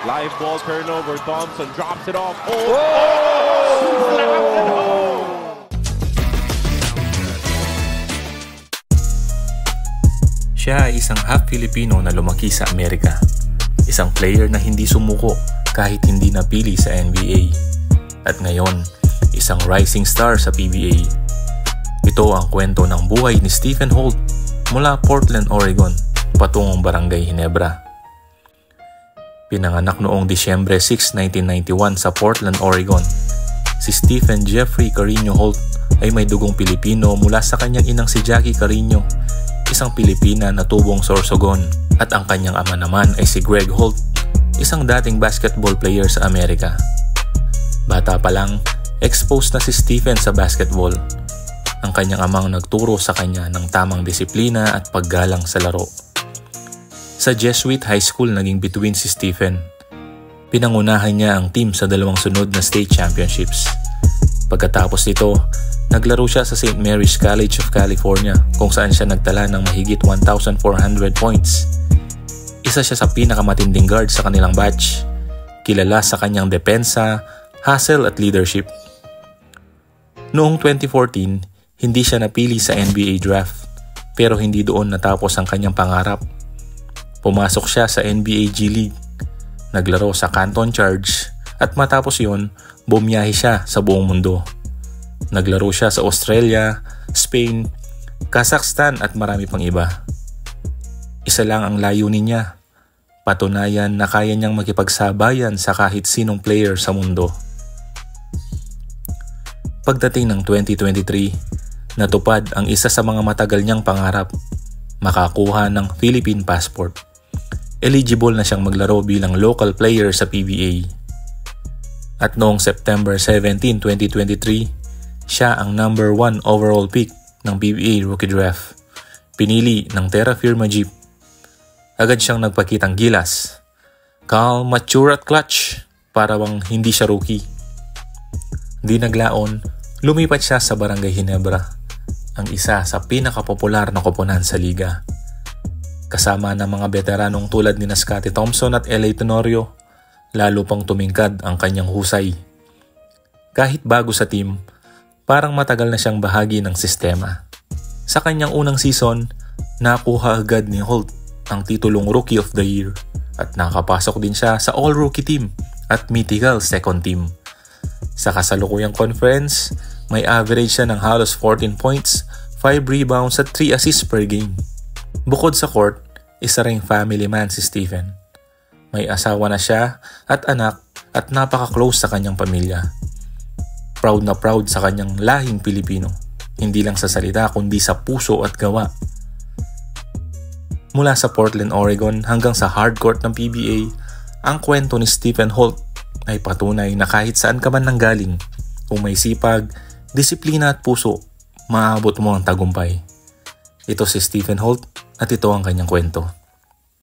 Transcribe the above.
Live ball turnover. Thompson drops it off. Slapped it home! Siya ay isang half Filipino na lumaki sa Amerika. Isang player na hindi sumuko kahit hindi napili sa NBA. At ngayon, isang rising star sa PBA. Ito ang kwento ng buhay ni Stephen Holt mula Portland, Oregon, patungong Barangay Ginebra. Pinanganak noong Disyembre 6, 1991 sa Portland, Oregon. Si Stephen Jeffrey Carino Holt ay may dugong Pilipino mula sa kanyang inang si Jackie Carino, isang Pilipina na tubong Sorsogon, at ang kanyang ama naman ay si Greg Holt, isang dating basketball player sa Amerika. Bata pa lang, exposed na si Stephen sa basketball. Ang kanyang amang nagturo sa kanya ng tamang disiplina at paggalang sa laro. Sa Jesuit High School naging bituin si Stephen. Pinangunahan niya ang team sa 2 sunod na state championships. Pagkatapos nito, naglaro siya sa St. Mary's College of California kung saan siya nagtala ng mahigit 1,400 points. Isa siya sa pinakamatinding guard sa kanilang batch, kilala sa kanyang depensa, hustle at leadership. Noong 2014, hindi siya napili sa NBA draft pero hindi doon natapos ang kanyang pangarap. Pumasok siya sa NBA G League, naglaro sa Canton Charge at matapos yon, bumiyahe siya sa buong mundo. Naglaro siya sa Australia, Spain, Kazakhstan at marami pang iba. Isa lang ang layunin niya, patunayan na kaya niyang makipagsabayan sa kahit sinong player sa mundo. Pagdating ng 2023, natupad ang isa sa mga matagal niyang pangarap, makakuha ng Philippine passport. Eligible na siyang maglaro bilang local player sa PBA. At noong September 17, 2023, siya ang number 1 overall pick ng PBA Rookie Draft. Pinili ng Terra Firma Jeep. Agad siyang nagpakitang gilas. Calm, mature at clutch, para bang hindi siya rookie. Di naglaon, lumipat siya sa Barangay Ginebra, ang isa sa pinakapopular na koponan sa liga. Kasama ng mga veteranong tulad ni Scottie Thompson at L.A. Tenorio, lalo pang tumingkad ang kanyang husay. Kahit bago sa team, parang matagal na siyang bahagi ng sistema. Sa kanyang unang season, nakuha agad ni Holt ang titulong Rookie of the Year at nakapasok din siya sa All-Rookie team at mythical second team. Sa kasalukuyang conference, may average siya ng halos 14 points, 5 rebounds at 3 assists per game. Bukod sa court, isa ring family man si Stephen. May asawa na siya at anak at napaka-close sa kanyang pamilya. Proud na proud sa kanyang lahing Pilipino, hindi lang sa salita kundi sa puso at gawa. Mula sa Portland, Oregon hanggang sa hardcourt ng PBA, ang kwento ni Stephen Holt ay patunay na kahit saan ka man nanggaling, kung may sipag, disiplina at puso, maaabot mo ang tagumpay. Ito si Stephen Holt at ito ang kanyang kwento.